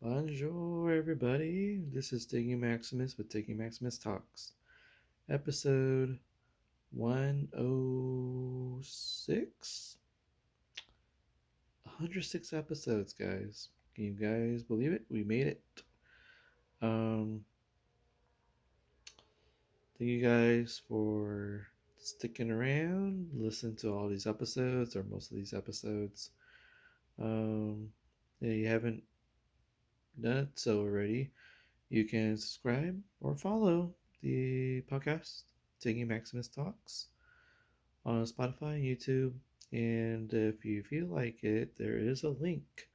Bonjour, everybody. This is Tiggy Maximus with Tiggy Maximus Talks, episode 106. 106 episodes, guys. Can you guys believe it? We made it. Um, thank you guys for sticking around, listen to all these episodes or most of these episodes. Um, if you haven't done it so already, you can subscribe or follow the podcast, Taking Maximus Talks, on Spotify, YouTube, and if you feel like it, there is a link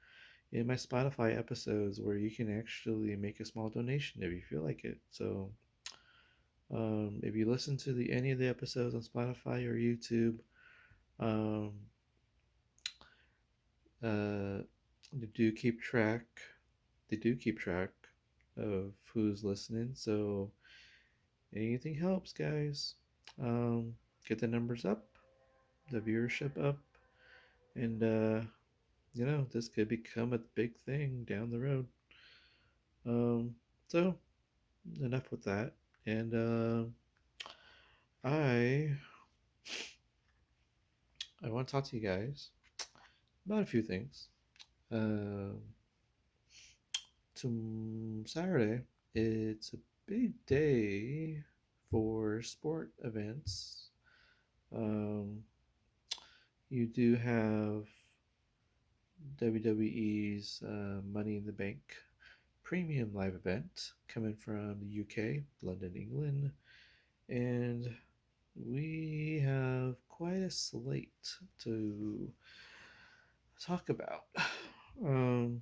in my Spotify episodes where you can actually make a small donation if you feel like it. So, if you listen to any of the episodes on Spotify or YouTube, um, uh, they do keep track. They do keep track of who's listening. So anything helps, guys. Um, get the numbers up, the viewership up, and this could become a big thing down the road. Um, so enough with that. And I I want to talk to you guys about a few things. Um, to Saturday, it's a big day for sport events. Um, you do have WWE's Money in the Bank premium live event coming from the UK, London, England, and we have quite a slate to talk about. Um,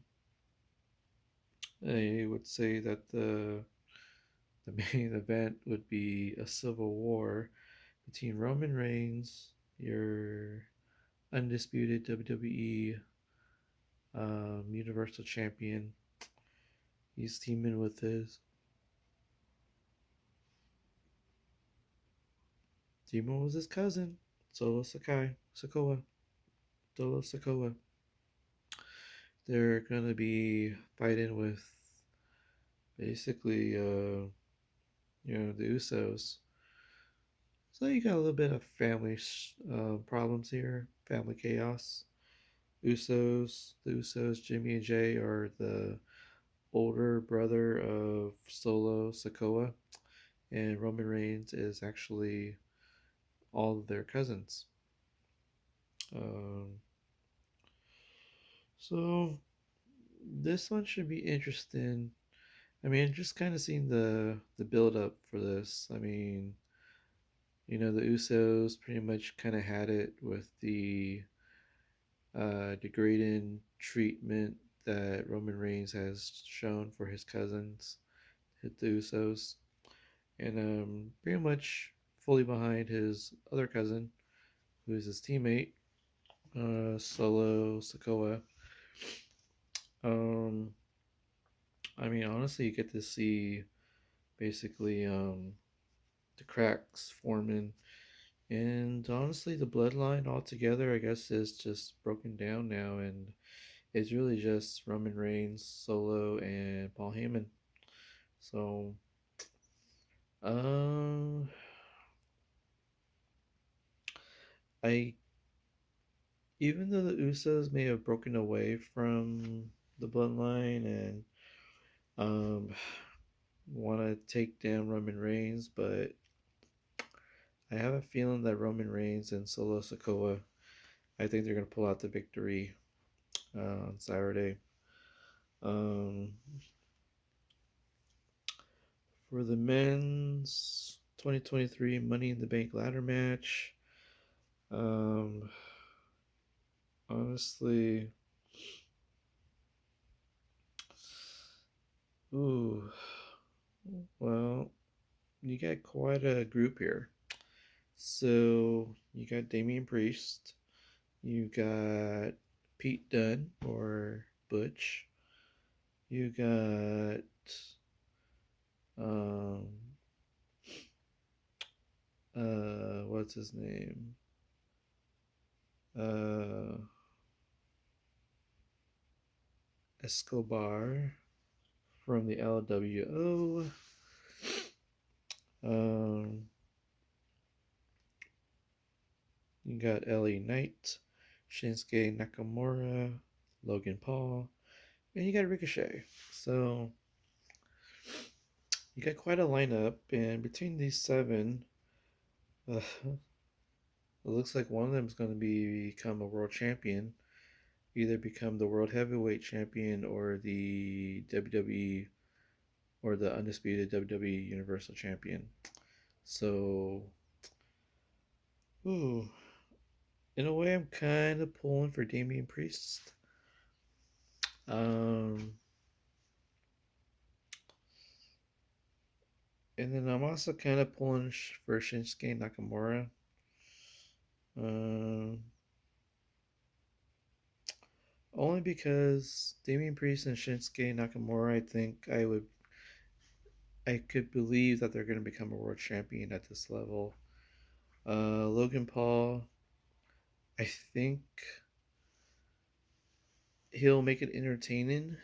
I would say that the main event would be a civil war between Roman Reigns, your undisputed WWE Universal Champion. He's teaming with his was his cousin, Solo Sikoa. Solo Sikoa. They're gonna be fighting with basically, the Usos. So you got a little bit of family problems here, family chaos. The Usos, Jimmy and Jay are the older brother of Solo Sikoa, and Roman Reigns is actually all of their cousins. Um, so this one should be interesting. I mean, just kind of seeing the build up for this. I mean, the Usos pretty much kind of had it with the degrading treatment that Roman Reigns has shown for his cousins, the Usos, and pretty much fully behind his other cousin, who is his teammate, Solo Sikoa. Um, I mean, honestly, you get to see basically the cracks forming, and honestly, the bloodline altogether, I guess, is just broken down now, and it's really just Roman Reigns, Solo, and Paul Heyman. So, um, I even though the Usos may have broken away from the bloodline and want to take down Roman Reigns, but I have a feeling that Roman Reigns and Solo Sikoa, I think they're going to pull out the victory on Saturday. Um, for the men's 2023 Money in the Bank ladder match, um, honestly, ooh, well, you got quite a group here. So you got Damian Priest, you got Pete Dunne or Butch, you got um what's his name? Uh Escobar. from the LWO. Um, you got LA Knight, Shinsuke Nakamura, Logan Paul, and you got Ricochet. So you got quite a lineup, and between these seven, it looks like one of them is going to become a world champion, either become the world heavyweight champion or the WWE or the undisputed WWE Universal Champion. So, ooh, in a way, I'm kind of pulling for Damian Priest. Um, and then I'm also kind of pulling for Shinsuke Nakamura. Um, only because Damian Priest and Shinsuke Nakamura, I think I could believe that they're going to become a world champion at this level. Logan Paul, I think he'll make it entertaining,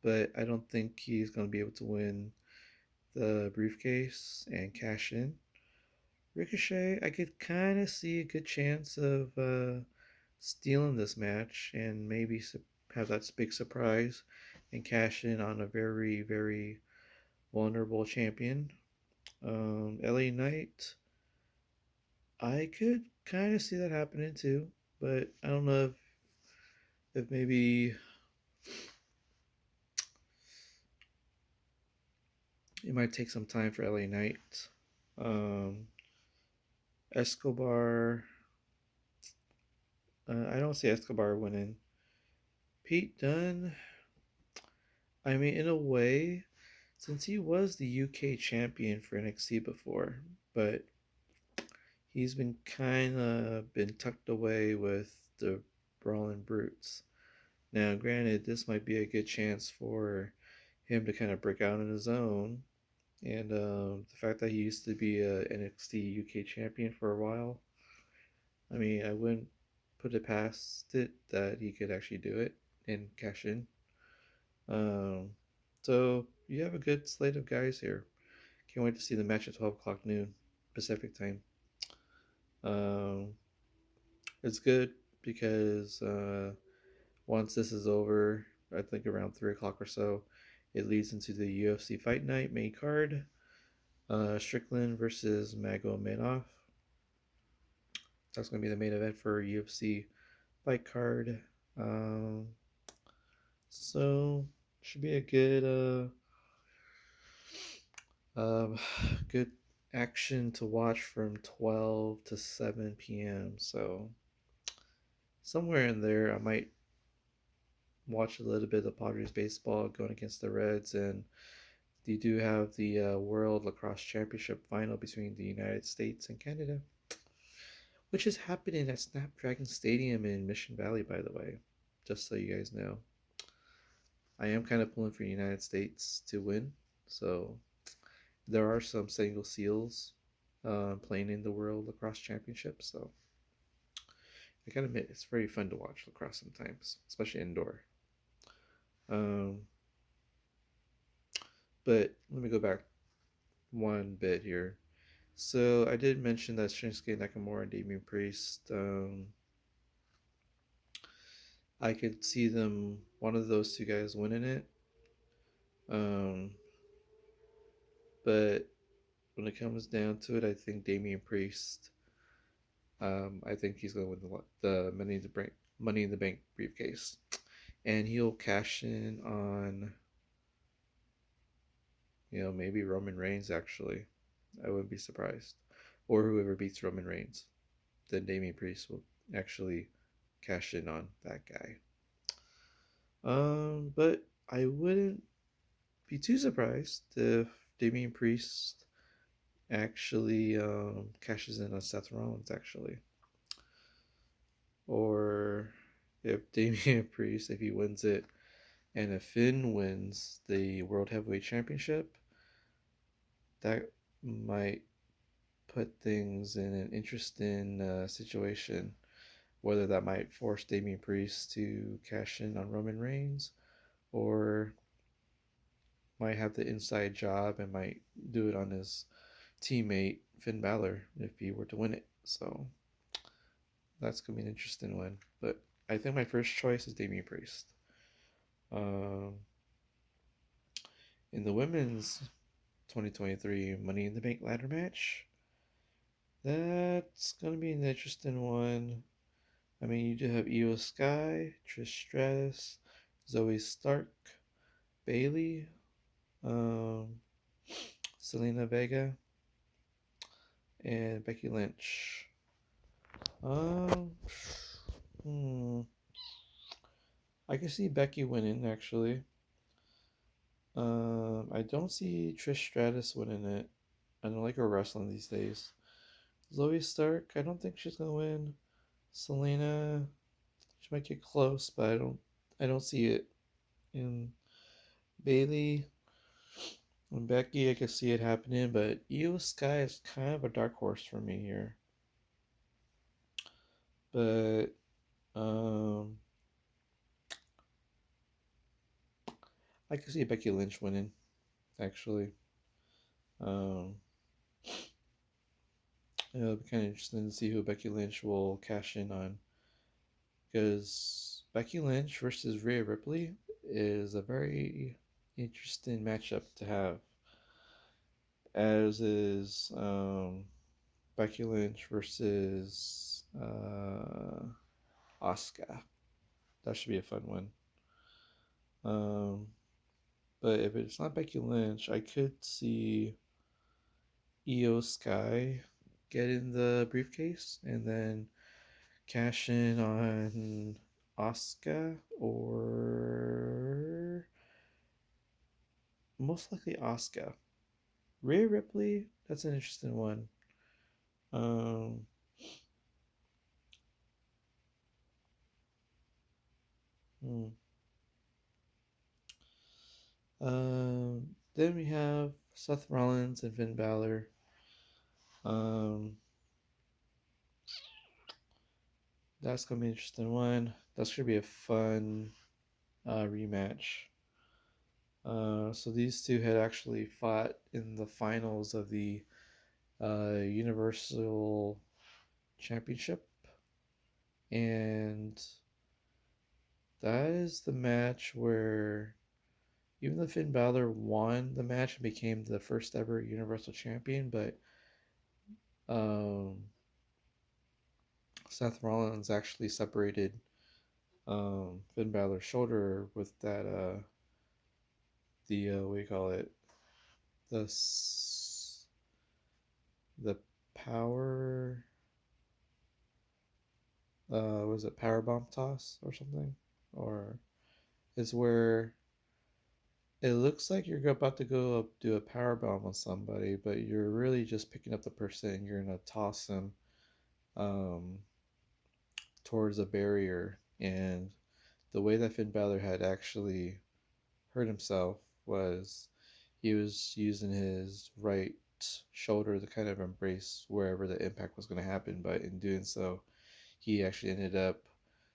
but I don't think he's going to be able to win the briefcase and cash in. Ricochet, I could kind of see a good chance of stealing this match and maybe have that big surprise and cash in on a very, very vulnerable champion. LA Knight, I could kind of see that happening too, but I don't know if maybe it might take some time for LA Knight. Um, Escobar, I don't see Escobar winning. Pete Dunne, I mean, in a way, since he was the UK champion for NXT before, but he's been kind of been tucked away with the Brawling Brutes. Now, granted, this might be a good chance for him to kind of break out on his own, and the fact that he used to be a NXT UK champion for a while, I mean, I wouldn't put it past it that he could actually do it and cash in. Um, so you have a good slate of guys here. Can't wait to see the match at 12 o'clock noon Pacific time. Um, it's good because once this is over, I think around 3 o'clock or so, it leads into the UFC Fight Night main card. Strickland versus Magomedov. That's going to be the main event for UFC Fight card. Um, so should be a good action to watch from 12 to 7 p.m. So somewhere in there, I might watch a little bit of Padres baseball going against the Reds, and they do have the World Lacrosse Championship final between the United States and Canada, which is happening at Snapdragon Stadium in Mission Valley, by the way, just so you guys know. I am kind of pulling for the United States to win, so there are some single seals playing in the World Lacrosse Championship, so I gotta admit it's very fun to watch lacrosse sometimes, especially indoor. Um, but let me go back one bit here. So I did mention that Shinsuke Nakamura and Damian Priest. I could see them, one of those two guys, winning it. Um, but when it comes down to it, I think Damian Priest. I think he's going to win the Money in the Bank briefcase, and he'll cash in on, maybe Roman Reigns. Actually, I wouldn't be surprised, or whoever beats Roman Reigns. Then Damian Priest will actually cash in on that guy. But I wouldn't be too surprised if Damian Priest actually cashes in on Seth Rollins, actually. Or if Damian Priest, if he wins it, and if Finn wins the World Heavyweight Championship, that might put things in an interesting situation. Whether that might force Damian Priest to cash in on Roman Reigns, or might have the inside job and might do it on his teammate Finn Balor if he were to win it. So that's gonna be an interesting one. But I think my first choice is Damian Priest. Um, in the women's 2023 Money in the Bank ladder match, that's gonna be an interesting one. I mean, you do have Io Sky, Trish Stratus, Zoe Stark, Bailey, um, Selena Vega, and Becky Lynch. Um, hmm, I can see Becky winning actually. I don't see Trish Stratus winning it. I don't like her wrestling these days. Zoe Stark, I don't think she's gonna win. Selena, she might get close, but I don't see it. In Bailey and Becky, I can see it happening, but Io Sky is kind of a dark horse for me here. But um, I can see Becky Lynch winning. Actually, um, it'll be kind of interesting to see who Becky Lynch will cash in on, because Becky Lynch versus Rhea Ripley is a very interesting matchup to have. As is Becky Lynch versus Asuka. That should be a fun one. Um, but if it's not Becky Lynch, I could see Io Sky get in the briefcase and then cash in on Asuka, or most likely Asuka. Rhea Ripley, that's an interesting one. Um, hmm. Then we have Seth Rollins and Finn Balor. Um, that's gonna be an interesting one. That's gonna be a fun rematch. So these two had actually fought in the finals of the Universal Championship, and that is the match where even though Finn Balor won the match and became the first ever Universal Champion, but um, Seth Rollins actually separated Finn Balor's shoulder with that the what do you call it, the the power, was it power bomb toss or something, or is where it looks like you're about to go up do a power bomb on somebody, but you're really just picking up the person and you're gonna toss them um, towards a barrier. And the way that Finn Balor had actually hurt himself was he was using his right shoulder to kind of embrace wherever the impact was going to happen, but in doing so, he actually ended up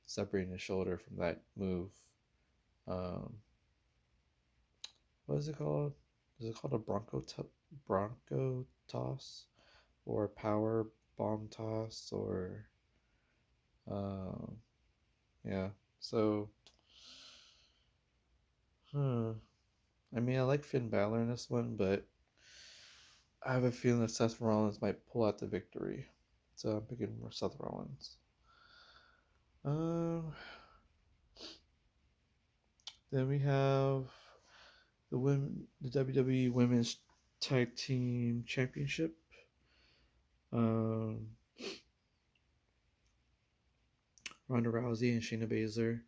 separating his shoulder from that move. Um, what is it called? Is it called a bronco toss, or power bomb toss, or um, yeah? So, hmm. I mean, I like Finn Balor in this one, but I have a feeling that Seth Rollins might pull out the victory. So I'm picking more Seth Rollins. Um, then we have the WWE Women's Tag Team Championship. Um, Ronda Rousey and Shayna Baszler.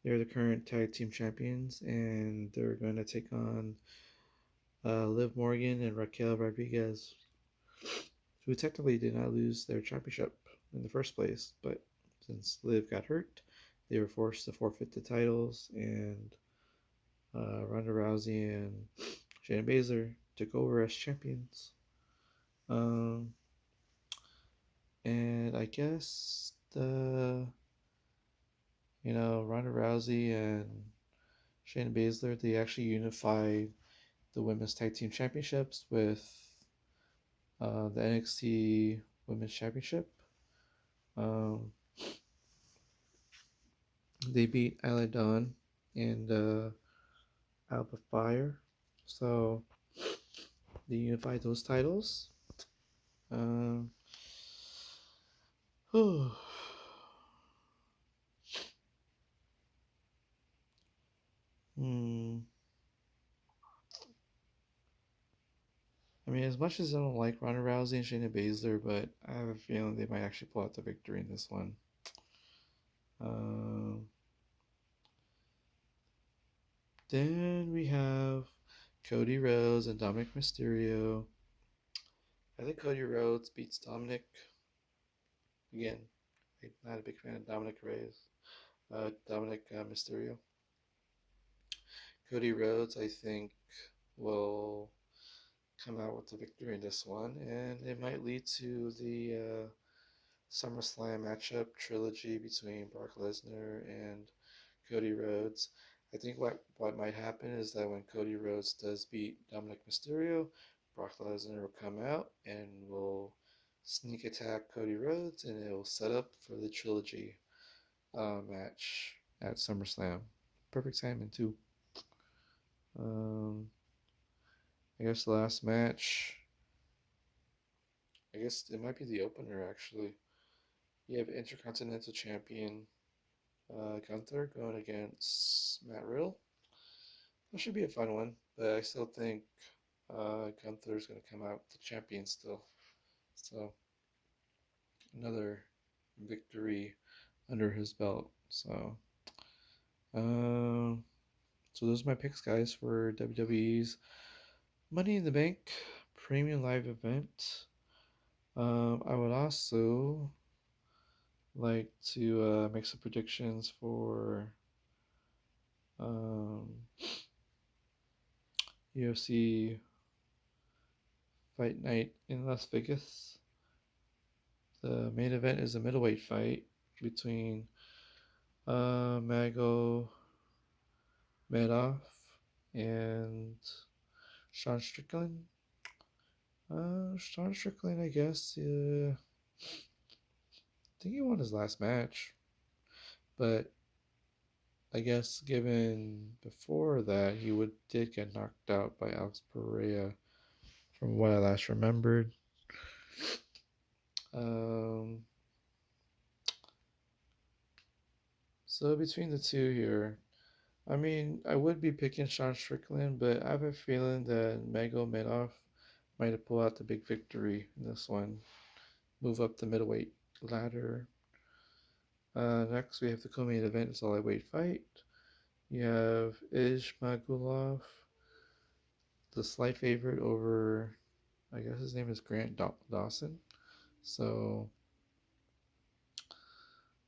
They're the current tag team champions, and they're going to take on Liv Morgan and Raquel Rodriguez, who technically did not lose their championship in the first place, but since Liv got hurt, they were forced to forfeit the titles, and Ronda Rousey and Shayna Baszler took over as champions. Um, and I guess Ronda Rousey and Shayna Baszler, they actually unified the Women's Tag Team Championships with the NXT Women's Championship. Um, they beat Isla Dawn and Alba Fire. So they unified those titles. Um, hmm. I mean, as much as I don't like Ronda Rousey and Shayna Baszler, but I have a feeling they might actually pull out the victory in this one. Um, then we have Cody Rhodes and Dominic Mysterio. I think Cody Rhodes beats Dominic. Again, I'm not a big fan of Dominic Mysterio. Cody Rhodes, I think, will come out with the victory in this one, and it might lead to the SummerSlam matchup trilogy between Brock Lesnar and Cody Rhodes. I think what might happen is that when Cody Rhodes does beat Dominic Mysterio, Brock Lesnar will come out and will sneak attack Cody Rhodes, and it will set up for the trilogy match at SummerSlam. Perfect timing too. Um, I guess the last match. I guess it might be the opener actually. You have Intercontinental Champion Gunther going against Matt Riddle. That should be a fun one, but I still think Gunther's going to come out the champion still. So another victory under his belt. Uh, so those are my picks, guys, for WWE's Money in the Bank Premium Live event. I would also like to make some predictions for UFC Fight Night in Las Vegas. The main event is a middleweight fight between Magomedov and Sean Strickland. Sean Strickland, I guess. I think he won his last match, but I guess given before that he did get knocked out by Alex Pereira, from what I last remembered. So between the two here, I mean, I would be picking Sean Strickland, but I have a feeling that Magomedov might have pulled out the big victory in this one. Move up the middleweight ladder. Next, we have the co-main event. It's a lightweight fight. You have Magomedov, the slight favorite over, I guess his name is Grant Dawson. So,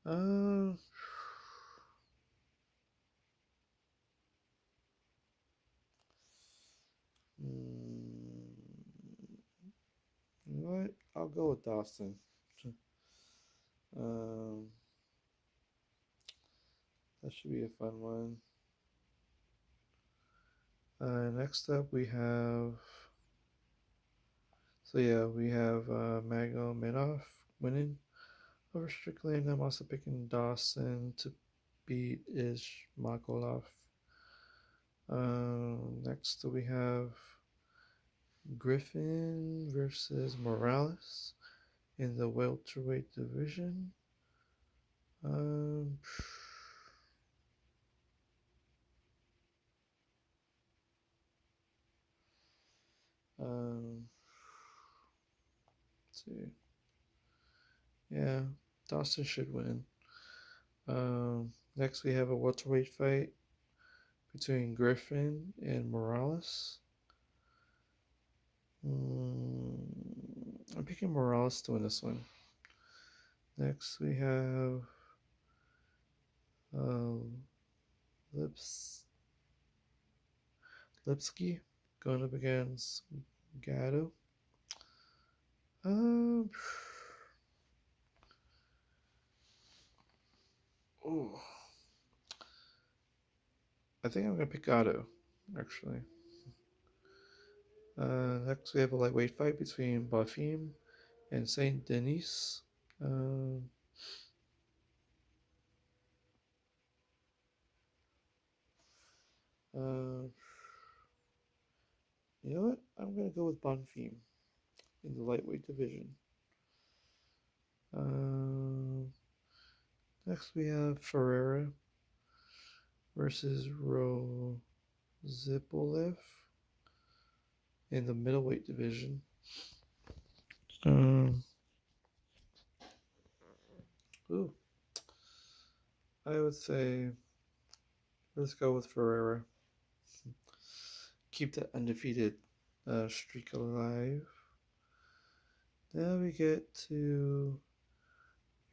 you know what? I'll go with Dawson. That should be a fun one. Next up, we have. So yeah, we have Magomedov winning over Strickland. I'm also picking Dawson to beat Magomedov. Next we have Griffin versus Morales in the welterweight division. Let's see. Yeah, Dawson should win. Next we have a welterweight fight between Griffin and Morales. I'm picking Morales to win this one. Next we have Lipski going up against Gatto. I think I'm gonna pick Gatto, actually. Next, we have a lightweight fight between Bafim and Saint Denis. Um, uh, you know what? I'm gonna go with Bonfim in the lightweight division. Um, Next, we have Ferreira versus Zipolev in the middleweight division. Um, ooh, I would say let's go with Ferreira. Keep that undefeated streak alive. Now we get to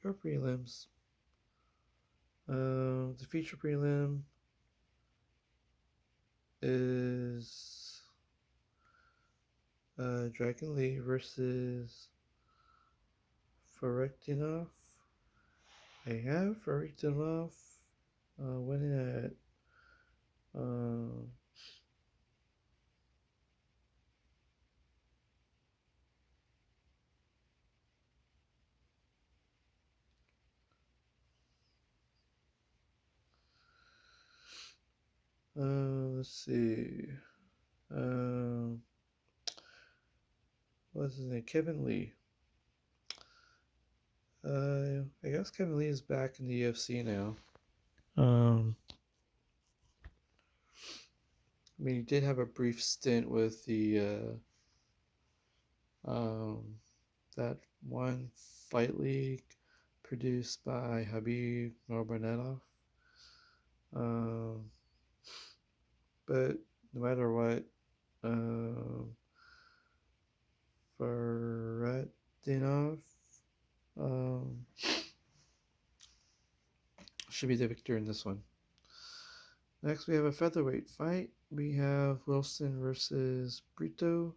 your prelims. The feature prelim is Dragon Lee versus Farektinov. I have Farektinov winning at uh, let's see. What's his name? Kevin Lee. I guess Kevin Lee is back in the UFC now. I mean, he did have a brief stint with the that one fight league produced by Habib Nurmagomedov. Um, but no matter what, Faradinov should be the victor in this one. Next, we have a featherweight fight. We have Wilson versus Brito.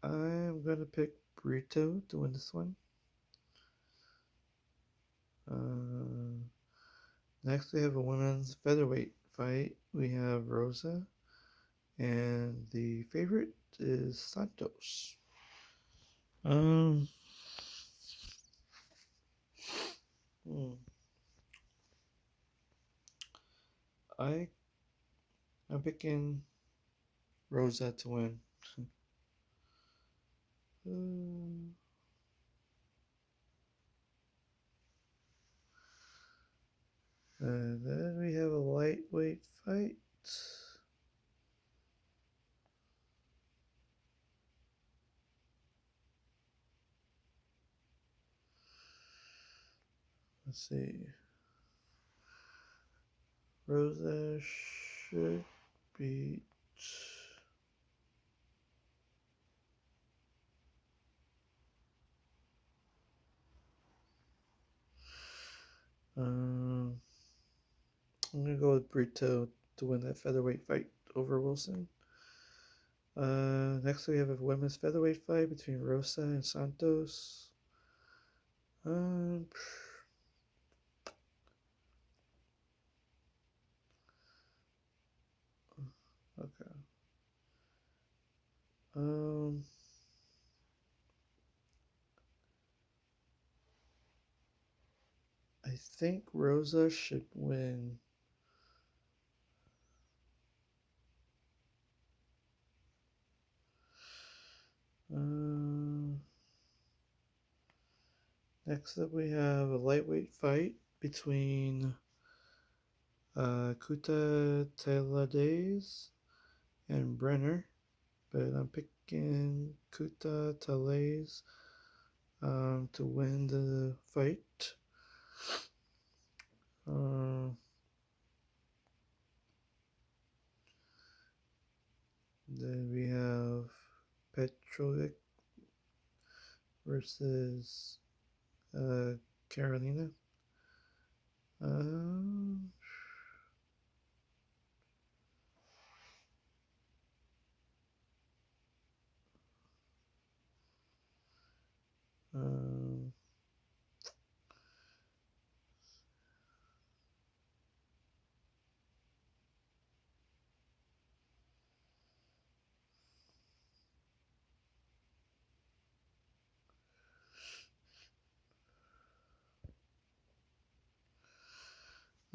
I'm going to pick Brito to win this one. Next, we have a women's featherweight fight. We have Rosa, and the favorite is Santos. I'm picking Rosa to win. And then we have a lightweight fight. Let's see. Rosa should beat. I'm gonna go with Brito to win that featherweight fight over Wilson. Next we have a women's featherweight fight between Rosa and Santos. Okay. I think Rosa should win. Next up, we have a lightweight fight between Kuta Telades and Brenner, but I'm picking Kuta Telades to win the fight. Then we have Petrovic versus Carolina.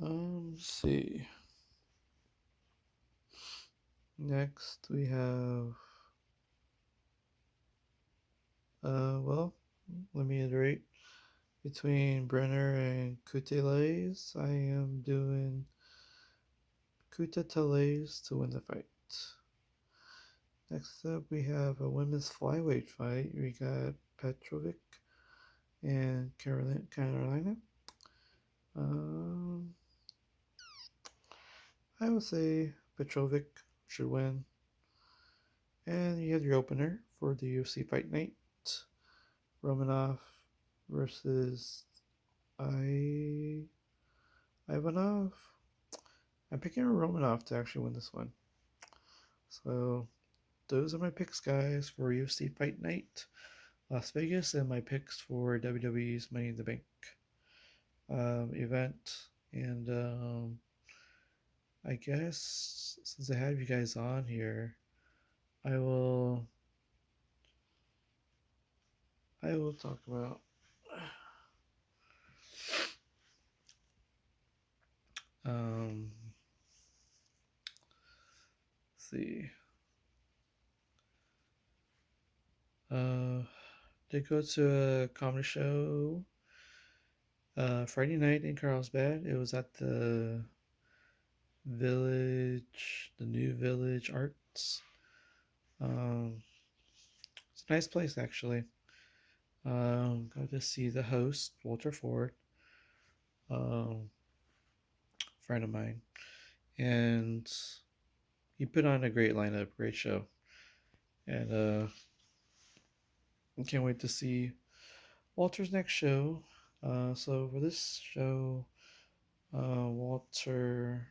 Let's see. Next we have well, let me iterate. Between Brenner and Kuteles, I am doing Kuteles to win the fight. Next up, we have a women's flyweight fight. We got Petrovic and Carolina. Um, I would say Petrovic should win. And you have your opener for the UFC Fight Night. Romanov versus I Ivanov. I'm picking Romanov to actually win this one. So those are my picks, guys, for UFC Fight Night, Las Vegas, and my picks for WWE's Money in the Bank event. And I guess since I have you guys on here, I will talk about let's see. Did go to a comedy show Friday night in Carlsbad. It was at the new Village Arts. It's a nice place actually. Got to see the host Walter Ford, um, friend of mine, and he put on a great lineup, great show, and I can't wait to see Walter's next show. So for this show, Walter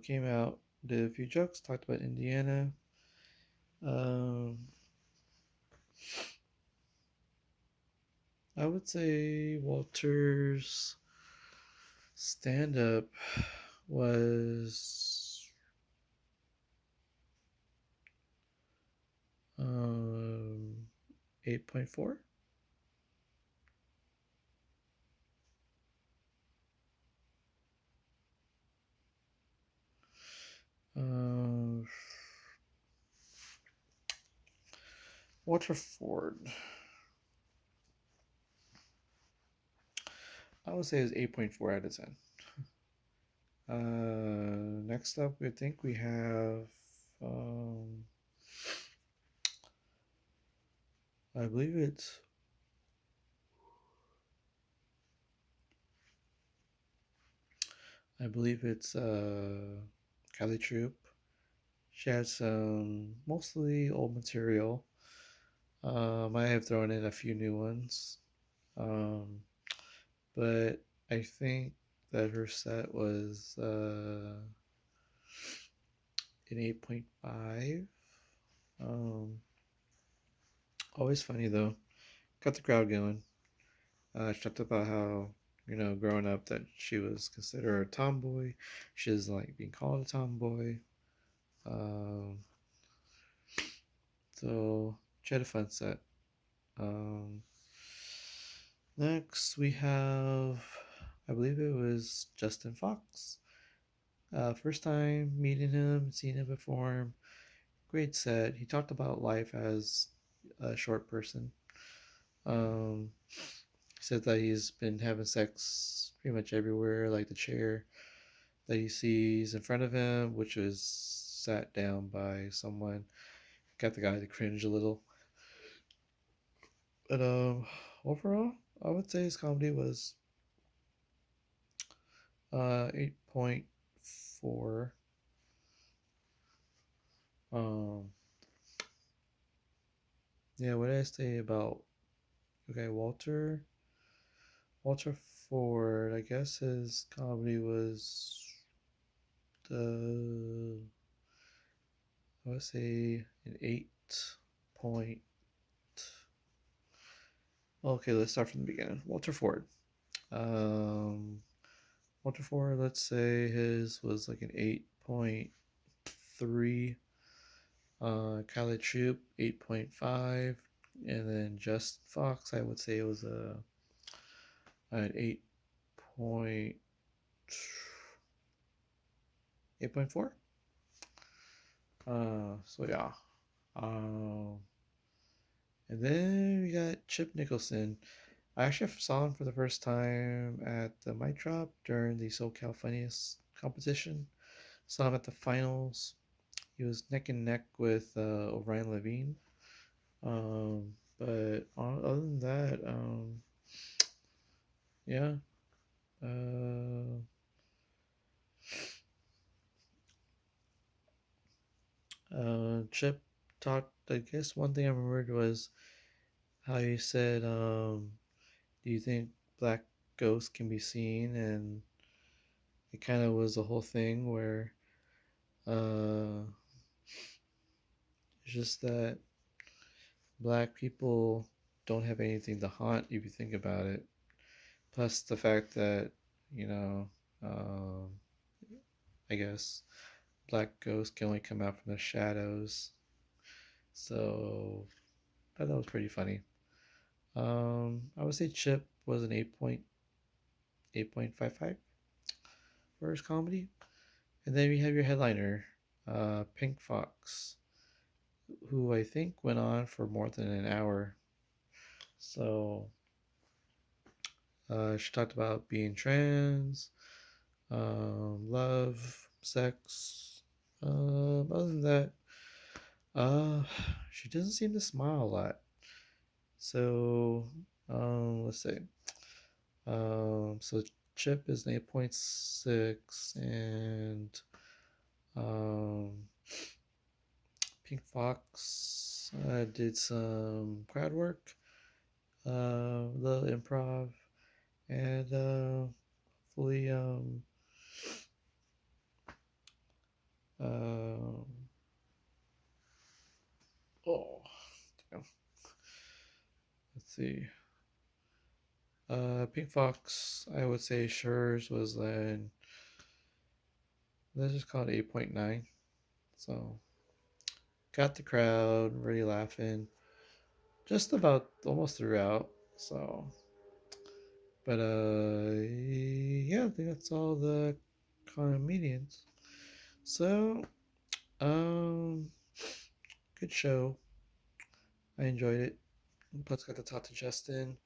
came out, did a few jokes, talked about Indiana. Um, I would say Walter's stand up was 8.4. Walter Ford, I would say is 8.4 out of 10. Next up, we think we have, I believe it's, Kelly Troop. She has some mostly old material. I have thrown in a few new ones. But I think that her set was an 8.5. Always funny though. Got the crowd going. She talked about how, growing up that she was considered a tomboy. She doesn't like being called a tomboy. Um, so she had a fun set. Um, Next we have, I believe it was Justin Fox. First time meeting him, seeing him perform. Great set. He talked about life as a short person. He said that he's been having sex pretty much everywhere, like the chair that he sees in front of him, which was sat down by someone. Got the guy to cringe a little. But overall, I would say his comedy was 8.4. Um, yeah, what did I say about Walter? Walter Ford, I guess his comedy was the, I would say an 8 point. Okay, let's start from the beginning. Walter Ford. Um, Walter Ford, let's say his was like an 8.3. Kylie Troop 8.5, and then Just Fox, I would say it was an 8.4. So yeah. Um, and then we got Chip Nicholson. I actually saw him for the first time at the Mic Drop during the SoCal Funniest competition. Saw him at the finals. He was neck and neck with O'Brien Levine. But other than that, yeah. Uh, Chip talked. I guess one thing I remembered was how you said, "Do you think black ghosts can be seen?" And it kind of was the whole thing where uh, it's just that black people don't have anything to haunt if you think about it. Plus the fact that you know, um, I guess black ghosts can only come out from the shadows. So I thought that was pretty funny. I would say Chip was an 8.55 for his comedy. And then we have your headliner, Pink Foxx, who I think went on for more than an hour. So she talked about being trans, love, sex. Other than that, uh, she doesn't seem to smile a lot. So let's see. So Chip is an 8.6, and um, Pink Fox did some crowd work, a little improv, and fully um, oh, damn. Let's see. Pink Fox, I would say Schur's was then, let's just call it 8.9. So got the crowd really laughing just about almost throughout. So, but yeah, I think that's all the comedians. So, um, good show. I enjoyed it. Plus, got to talk to Justin,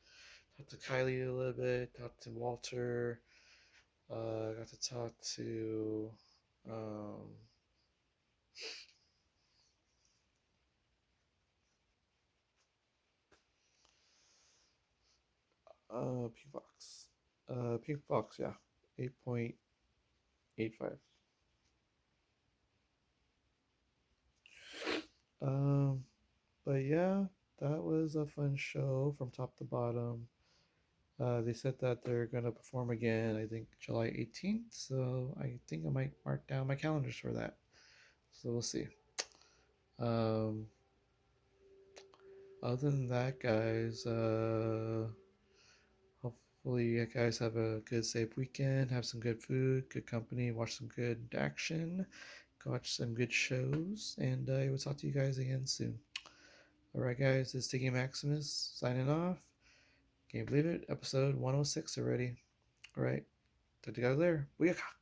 talk to Kylie a little bit, talk to Walter. Got to talk to um, Pink Fox. Pink Fox, yeah, 8.85. Um, but yeah, that was a fun show from top to bottom. They said that they're gonna perform again, I think July 18th. So I think I might mark down my calendars for that. So we'll see. Um, Other than that, guys, hopefully you guys have a good, safe weekend. Have some good food, good company, watch some good action, watch some good shows, and I will talk to you guys again soon. All right, guys, this is Tiggy Maximus signing off. Can you believe it? Episode 106 already. All right, talk to you guys later. Booyaka!